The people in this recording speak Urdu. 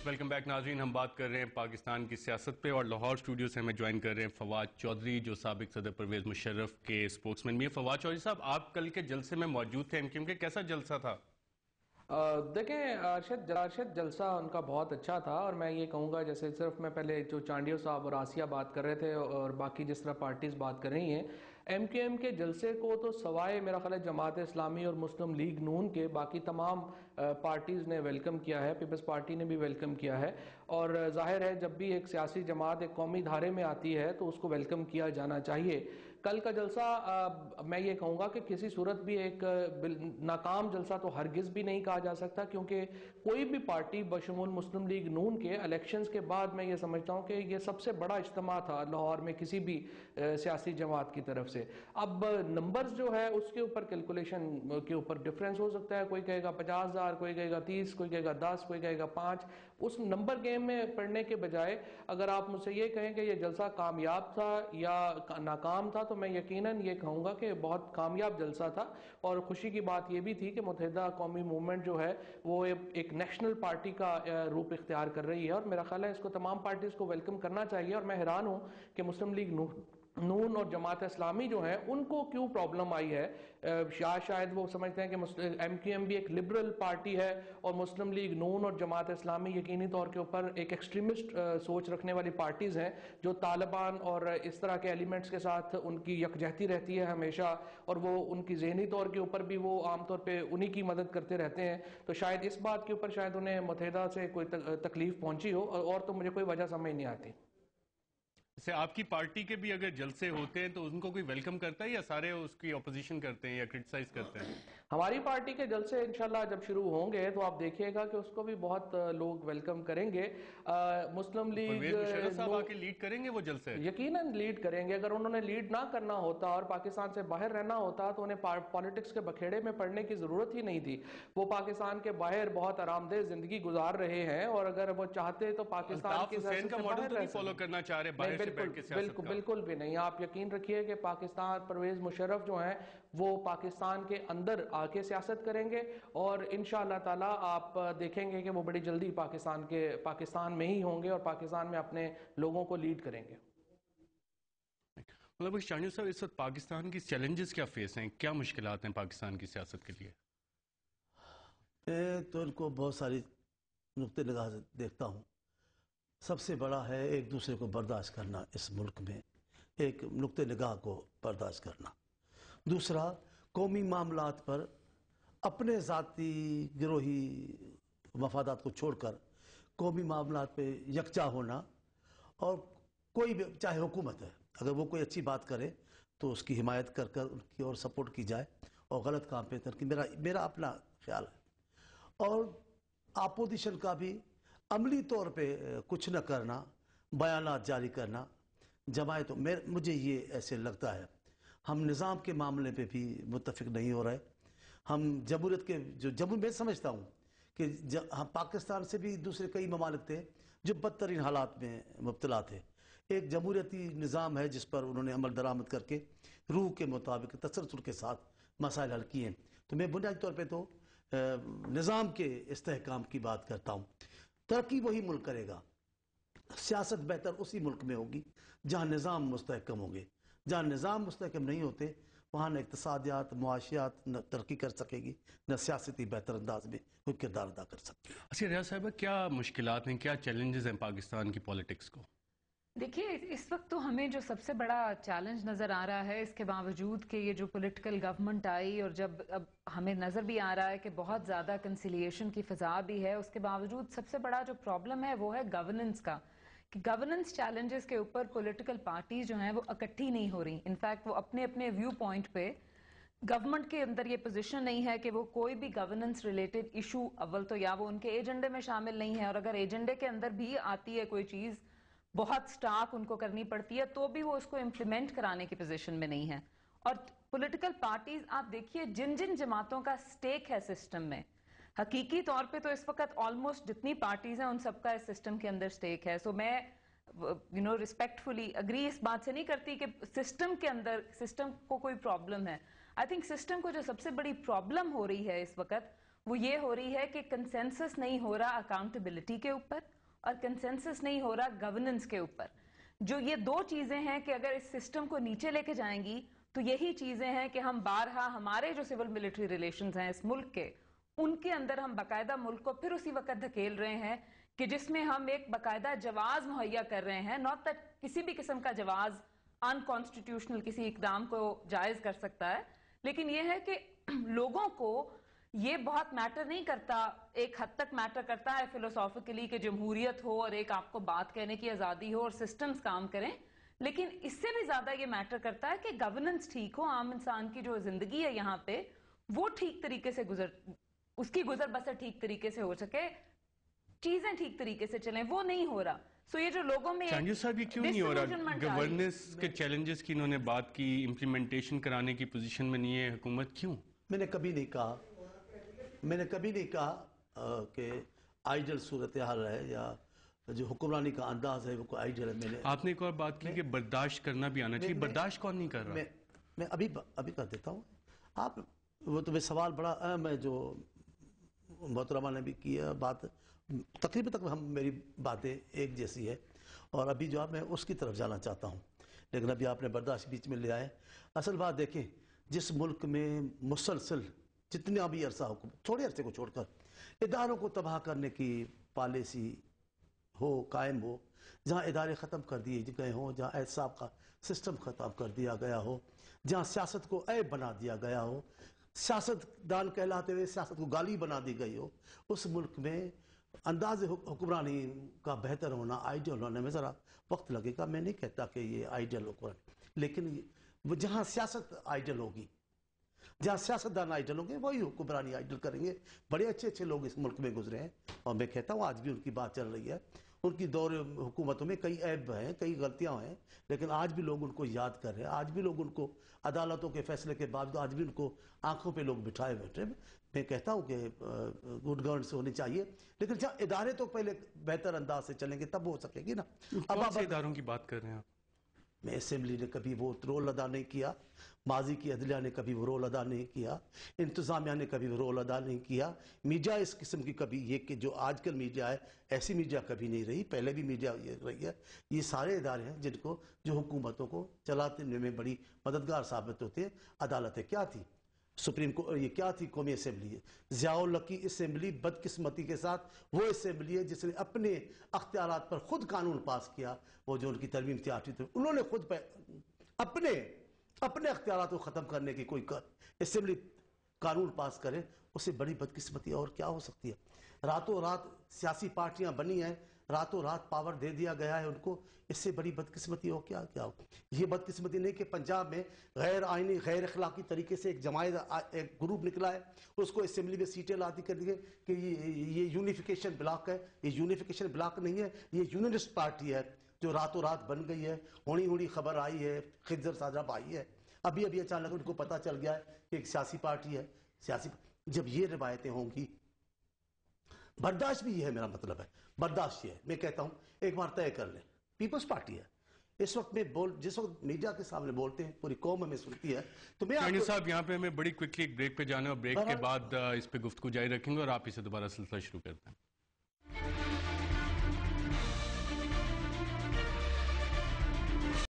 ویلکم بیک ناظرین. ہم بات کر رہے ہیں پاکستان کی سیاست پہ اور لاہور اسٹوڈیو سے ہمیں جوائن کر رہے ہیں فواد چودھری جو سابق صدر پرویز مشرف کے اسپوکسمین بھی ہیں. فواد چودھری صاحب، آپ کل کے جلسے میں موجود تھے ایم کیو ایم کے، کیسا جلسہ تھا؟ دیکھیں ارشد جلسہ ان کا بہت اچھا تھا، اور میں یہ کہوں گا جیسے صرف میں پہلے جو چانڈیو صاحب اور آسیہ بات کر رہے تھے اور باقی جس طرح پارٹیز بات کر رہی ہیں، ایم کیو ایم کے جلسے کو تو سوائے میرا خیال ہے جماعت اسلامی اور مسلم لیگ نون کے باقی تمام پارٹیز نے ویلکم کیا ہے. پیپلز پارٹی نے بھی ویلکم کیا ہے، اور ظاہر ہے جب بھی ایک سیاسی جماعت ایک قومی دھارے میں آتی ہے تو اس کو ویلکم کیا جانا چاہیے. کل کا جلسہ میں یہ کہوں گا کہ کسی صورت بھی ایک ناکام جلسہ تو ہرگز بھی نہیں کہا جا سکتا، کیونکہ کوئی بھی پارٹی بشمول مسلم لیگ نون کے الیکشنز کے بعد میں یہ سمجھتا ہوں کہ یہ سب سے بڑا اجتماع تھا لاہور میں کسی بھی سیاسی جماعت کی طرف سے. اب نمبرز جو ہے اس کے اوپر کیلکولیشن کے اوپر ڈفرینس ہو سکتا ہے، کوئی کہے گا 50,000، کوئی کہے گا 30، کوئی کہے گا 10، کوئی کہے گا 5. اس نمبر گیم میں پڑھنے کے بجائے اگر آپ مجھ سے یہ کہیں کہ یہ جلسہ کامیاب تھا یا ناکام تھا، تو میں یقیناً یہ کہوں گا کہ بہت کامیاب جلسہ تھا. اور خوشی کی بات یہ بھی تھی کہ متحدہ قومی موومنٹ جو ہے وہ ایک نیشنل پارٹی کا روپ اختیار کر رہی ہے، اور میرا خیال ہے اس کو تمام پارٹیز کو ویلکم کرنا چاہیے. اور میں حیران ہوں کہ مسلم لیگ نون اور جماعت اسلامی جو ہیں ان کو کیوں پرابلم آئی ہے. شاید وہ سمجھتے ہیں کہ ایم کیو ایم بھی ایک لبرل پارٹی ہے اور مسلم لیگ نون اور جماعت اسلامی یقینی طور کے اوپر ایک ایکسٹریمسٹ سوچ رکھنے والی پارٹیز ہیں، جو طالبان اور اس طرح کے ایلیمنٹس کے ساتھ ان کی یکجہتی رہتی ہے ہمیشہ، اور وہ ان کی ذہنی طور کے اوپر بھی وہ عام طور پہ انہی کی مدد کرتے رہتے ہیں. تو شاید اس بات کے اوپر شاید انہیں متحدہ سے کوئی تکلیف پہنچی ہو، اور تو مجھے کوئی وجہ سمجھ نہیں آتی. جیسے آپ کی پارٹی کے بھی اگر جلسے ہوتے ہیں تو ان کو کوئی ویلکم کرتا ہے یا سارے اس کی اپوزیشن کرتے ہیں یا کرٹیسائز کرتے ہیں؟ ہماری پارٹی کے جلسے انشاءاللہ جب شروع ہوں گے تو آپ دیکھیے گا کہ اس کو بھی بہت لوگ ویلکم کریں گے. مسلم لیگ پرویز مشرف صاحب آ کے لیڈ کریں گے وہ جلسے؟ یقیناً لیڈ کریں گے. اگر انہوں نے لیڈ نہ کرنا ہوتا اور پاکستان سے باہر رہنا ہوتا تو انہیں پالیٹکس کے بکھیڑے میں پڑنے کی ضرورت ہی نہیں تھی. وہ پاکستان کے باہر بہت آرام دہ زندگی گزار رہے ہیں، اور اگر وہ چاہتے تو پاکستان الطاف کی حسین سیاست کا سے ماڈل باہر تو رہ نہیں فالو سکتے. کرنا چاہ رہے باہر سے بیٹھ کے سیاست کا؟ بالکل بھی نہیں. آپ یقین رکھیے کہ پاکستان پرویز مشرف جو ہیں وہ پاکستان کے اندر آ کے سیاست کریں گے، اور انشاءاللہ تعالی آپ دیکھیں گے کہ وہ بڑی جلدی پاکستان میں ہی ہوں گے اور پاکستان میں اپنے لوگوں کو لیڈ کریں گے. مطلب شانیو صاحب، اس وقت پاکستان کی چیلنجز کیا فیس ہیں، کیا مشکلات ہیں پاکستان کی سیاست کے لیے؟ میں تو ان کو بہت ساری نقطۂ نگاہ سے دیکھتا ہوں. سب سے بڑا ہے ایک دوسرے کو برداشت کرنا، اس ملک میں ایک نقطۂ نگاہ کو برداشت کرنا. دوسرا، قومی معاملات پر اپنے ذاتی گروہی مفادات کو چھوڑ کر قومی معاملات پہ یکجا ہونا، اور کوئی بھی چاہے حکومت ہے اگر وہ کوئی اچھی بات کرے تو اس کی حمایت کر ان کی اور سپورٹ کی جائے، اور غلط کام پہ ترک. میرا اپنا خیال ہے. اور اپوزیشن کا بھی عملی طور پہ کچھ نہ کرنا، بیانات جاری کرنا. جماعت مجھے یہ ایسے لگتا ہے ہم نظام کے معاملے پہ بھی متفق نہیں ہو رہے. ہم جمہوریت کے میں سمجھتا ہوں کہ ہم پاکستان سے بھی دوسرے کئی ممالک تھے جو بدترین حالات میں مبتلا تھے. ایک جمہوریتی نظام ہے جس پر انہوں نے عمل درآمد کر کے روح کے مطابق تسلسل کے ساتھ مسائل حل کیے. تو میں بنیادی طور پہ تو نظام کے استحکام کی بات کرتا ہوں. ترقی وہی ملک کرے گا، سیاست بہتر اسی ملک میں ہوگی جہاں نظام مستحکم ہوں گے. جہاں نظام مستحکم نہیں ہوتے وہاں نہ اقتصادیات معاشیات نہ ترقی کر سکے گی، نہ سیاستی بہتر انداز میں کوئی کردار ادا کر سکتی ہے. اچھا ریاض صاحبہ، کیا مشکلات ہیں، کیا چیلنجز ہیں پاکستان کی پالیٹکس کو؟ دیکھیے، اس وقت تو ہمیں جو سب سے بڑا چیلنج نظر آ رہا ہے، اس کے باوجود کہ یہ جو پولیٹیکل گورنمنٹ آئی اور جب اب ہمیں نظر بھی آ رہا ہے کہ بہت زیادہ کنسیلیشن کی فضا بھی ہے، اس کے باوجود سب سے بڑا جو پرابلم ہے وہ ہے گورننس کا، کہ گورننس چیلنجز کے اوپر پولیٹیکل پارٹیز جو ہیں وہ اکٹھی نہیں ہو رہی. انفیکٹ وہ اپنے اپنے ویو پوائنٹ پہ گورنمنٹ کے اندر یہ پوزیشن نہیں ہے کہ وہ کوئی بھی گورننس ریلیٹڈ ایشو اول تو یا وہ ان کے ایجنڈے میں شامل نہیں ہے، اور اگر ایجنڈے کے اندر بھی آتی ہے کوئی چیز بہت سٹاک ان کو کرنی پڑتی ہے تو بھی وہ اس کو امپلیمنٹ کرانے کی پوزیشن میں نہیں ہے. اور پولیٹیکل پارٹیز آپ دیکھیے جن جن جماعتوں کا سٹیک ہے سسٹم میں، حقیقی طور پہ تو اس وقت آلموسٹ جتنی پارٹیز ہیں ان سب کا اس سسٹم کے اندر سٹیک ہے. سو میں ریسپیکٹفلی اگری اس بات سے نہیں کرتی کہ سسٹم کے اندر سسٹم کو کوئی پرابلم ہے. آئی تھنک سسٹم کو جو سب سے بڑی پرابلم ہو رہی ہے اس وقت وہ یہ ہو رہی ہے کہ کنسنسس نہیں ہو رہا اکاؤنٹیبلٹی کے اوپر، اور کنسنسس نہیں ہو رہا گورننس کے اوپر. جو یہ دو چیزیں ہیں کہ اگر اس سسٹم کو نیچے لے کے جائیں گی تو یہی چیزیں ہیں کہ ہم بارہا ہمارے جو سول ملٹری ریلیشنز ہیں اس ملک کے، ان کے اندر ہم باقاعدہ ملک کو پھر اسی وقت دھکیل رہے ہیں کہ جس میں ہم ایک باقاعدہ جواز مہیا کر رہے ہیں. ناٹ دیٹ کسی بھی قسم کا جواز انکانسٹیٹیوشنل کسی اقدام کو جائز کر سکتا ہے، لیکن یہ ہے کہ لوگوں کو یہ بہت میٹر نہیں کرتا. ایک حد تک میٹر کرتا ہے فلسافیکلی کہ جمہوریت ہو اور ایک آپ کو بات کہنے کی آزادی ہو اور سسٹمز کام کریں، لیکن اس سے بھی زیادہ یہ میٹر کرتا ہے کہ گورننس ٹھیک ہو، عام انسان کی جو زندگی ہے یہاں پہ وہ ٹھیک طریقے سے اس کی گزر بسر ٹھیک طریقے سے ہو سکے، چیزیں ٹھیک طریقے سے چلیں. وہ نہیں ہو رہا. سو یہ جو لوگوں میں چانجو صاحب یہ کیوں نہیں ہو رہا؟ گورننس کے چیلنجز کی انہوں نے بات کی، امپلیمنٹیشن کرانے کی پوزیشن میں نہیں ہے حکومت، کیوں؟ میں نے کبھی نہیں کہا کہ آئیڈل صورتحال ہے یا جو حکمرانی کا انداز ہے وہ کوئی آئیڈل ہے. میں نے آپ نے ایک اور بات کی کہ برداشت کرنا بھی آنا چاہیے. برداشت کون نہیں کر رہا؟ میں ابھی کر دیتا ہوں. آپ وہ تمہیں سوال بڑا اہم ہے جو محترمہ نے بھی کیا بات. تقریباً تک میری باتیں ایک جیسی ہے اور ابھی جو میں اس کی طرف جانا چاہتا ہوں، لیکن ابھی آپ نے برداشت بیچ میں لے آئے. اصل بات دیکھیں، جس ملک میں مسلسل جتنا بھی عرصہ ہو، تھوڑے عرصے کو چھوڑ کر اداروں کو تباہ کرنے کی پالیسی ہو، قائم ہو، جہاں ادارے ختم کر دیے گئے ہوں، جہاں احتساب کا سسٹم ختم کر دیا گیا ہو، جہاں سیاست کو عیب بنا دیا گیا ہو، سیاست دان کہلاتے ہوئے سیاست کو گالی بنا دی گئی ہو، اس ملک میں انداز حکمرانی کا بہتر ہونا، آئیڈیل ہونے میں ذرا وقت لگے گا. میں نہیں کہتا کہ یہ آئیڈیل حکمرانی، لیکن وہ جہاں سیاست آئیڈیل ہوگی، جہاں سیاستدان آئیڈل ہوں گے، وہی حکمرانی آئیڈل کریں گے. بڑے اچھے لوگ اس ملک میں گزرے ہیں اور میں کہتا ہوں آج بھی ان کی بات چل رہی ہے. ان کی دور حکومتوں میں کئی عیب ہیں، کئی غلطیاں ہیں، لیکن آج بھی لوگ ان کو یاد کر رہے ہیں. آج بھی لوگ ان کو عدالتوں کے فیصلے کے بعد آج بھی ان کو آنکھوں پہ لوگ بٹھائے بیٹھے. میں کہتا ہوں کہ گڈ گورننس ہونی چاہیے، لیکن جہاں ادارے تو پہلے بہتر انداز سے چلیں گے تب ہو سکے گی نا. کون سے اداروں کی بات کر رہے ہیں آپ؟ میں اسمبلی نے کبھی وہ رول ادا نہیں کیا، ماضی کی عدلیہ نے کبھی وہ رول ادا نہیں کیا، انتظامیہ نے کبھی وہ رول ادا نہیں کیا. میڈیا اس قسم کی کبھی یہ کہ جو آج کل میڈیا ہے ایسی میڈیا کبھی نہیں رہی، پہلے بھی میڈیا رہی ہے. یہ سارے ادارے ہیں جن کو جو حکومتوں کو چلاتے میں بڑی مددگار ثابت ہوتے ہیں. عدالتیں کیا تھی؟ سپریم کورٹ یہ کیا تھی؟ قومی اسمبلی ہے. ضیاء الحق کی اسمبلی بدقسمتی کے ساتھ وہ اسمبلی ہے جس نے اپنے اختیارات پر خود قانون پاس کیا. وہ جو ان کی ترمیم تھی انہوں نے خود اپنے اختیارات کو ختم کرنے کی کوئی اسمبلی قانون پاس کرے، اس سے بڑی بدقسمتی اور کیا ہو سکتی ہے؟ راتوں رات سیاسی پارٹیاں بنی ہیں، راتوں رات پاور دے دیا گیا ہے ان کو، اس سے بڑی بدقسمتی ہو کیا ہو؟ یہ بدقسمتی نہیں کہ پنجاب میں غیر آئینی غیر اخلاقی طریقے سے ایک جماعت ایک گروپ نکلا ہے، اس کو اسمبلی میں سیٹیں لاتی کر دیے کہ یہ یونیفیکیشن بلاک ہے. یہ یونیفیکیشن بلاک نہیں ہے، یہ یونینسٹ پارٹی ہے جو راتوں رات بن گئی ہے. ہونی خبر آئی ہے، خضر صاحب آئی ہے، ابھی اچانک ان کو پتہ چل گیا ہے کہ ایک سیاسی پارٹی ہے. جب یہ روایتیں ہوں گی، برداشت بھی یہ ہے، میرا مطلب ہے برداشت یہ ہے. میں کہتا ہوں ایک بار طے کر لیں، پیپلز پارٹی ہے اس وقت میں جس وقت میڈیا کے سامنے بولتے ہیں پوری قوم ہمیں سنتی ہے. تو میں چانجو صاحب یہاں پہ ہمیں بڑی کوئکلی ایک بریک پہ جانا ہے اور بریک کے بعد اس پہ گفتگو جاری رکھیں گے اور آپ اسے دوبارہ سلسلہ شروع کرتے ہیں.